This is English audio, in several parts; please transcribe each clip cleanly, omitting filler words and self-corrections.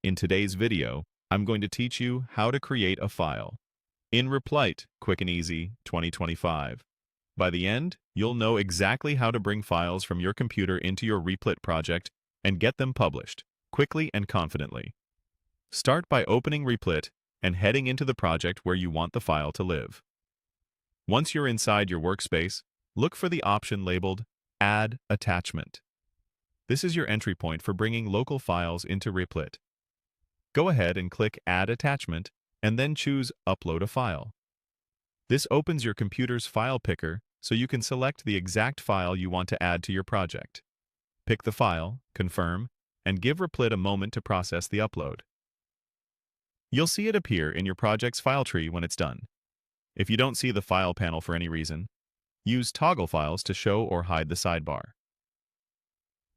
In today's video, I'm going to teach you how to create a file. In Replit, Quick and Easy 2025. By the end, you'll know exactly how to bring files from your computer into your Replit project and get them published, quickly and confidently. Start by opening Replit and heading into the project where you want the file to live. Once you're inside your workspace, look for the option labeled Add Attachment. This is your entry point for bringing local files into Replit. Go ahead and click Add Attachment, and then choose Upload a File. This opens your computer's file picker so you can select the exact file you want to add to your project. Pick the file, confirm, and give Replit a moment to process the upload. You'll see it appear in your project's file tree when it's done. If you don't see the file panel for any reason, use Toggle Files to show or hide the sidebar.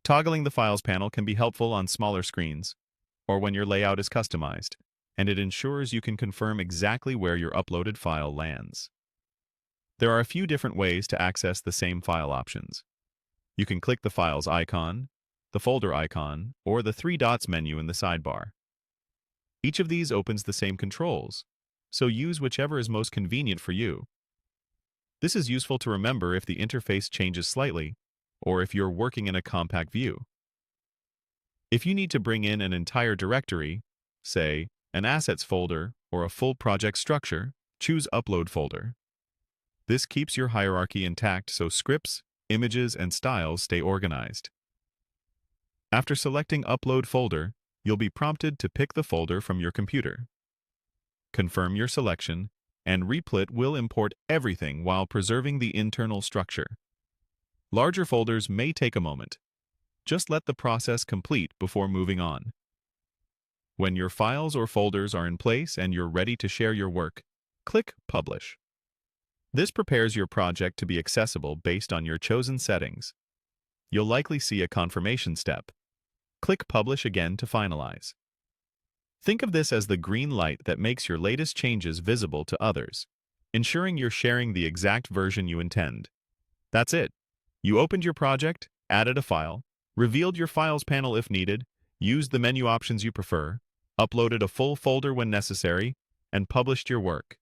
Toggling the Files panel can be helpful on smaller screens, or when your layout is customized, and it ensures you can confirm exactly where your uploaded file lands. There are a few different ways to access the same file options. You can click the Files icon, the Folder icon, or the three dots menu in the sidebar. Each of these opens the same controls, so use whichever is most convenient for you. This is useful to remember if the interface changes slightly, or if you're working in a compact view. If you need to bring in an entire directory, say, an assets folder or a full project structure, choose Upload Folder. This keeps your hierarchy intact so scripts, images, and styles stay organized. After selecting Upload Folder, you'll be prompted to pick the folder from your computer. Confirm your selection, and Replit will import everything while preserving the internal structure. Larger folders may take a moment. Just let the process complete before moving on. When your files or folders are in place and you're ready to share your work, click Publish. This prepares your project to be accessible based on your chosen settings. You'll likely see a confirmation step. Click Publish again to finalize. Think of this as the green light that makes your latest changes visible to others, ensuring you're sharing the exact version you intend. That's it. You opened your project, added a file, revealed your Files panel if needed, used the menu options you prefer, uploaded a full folder when necessary, and published your work.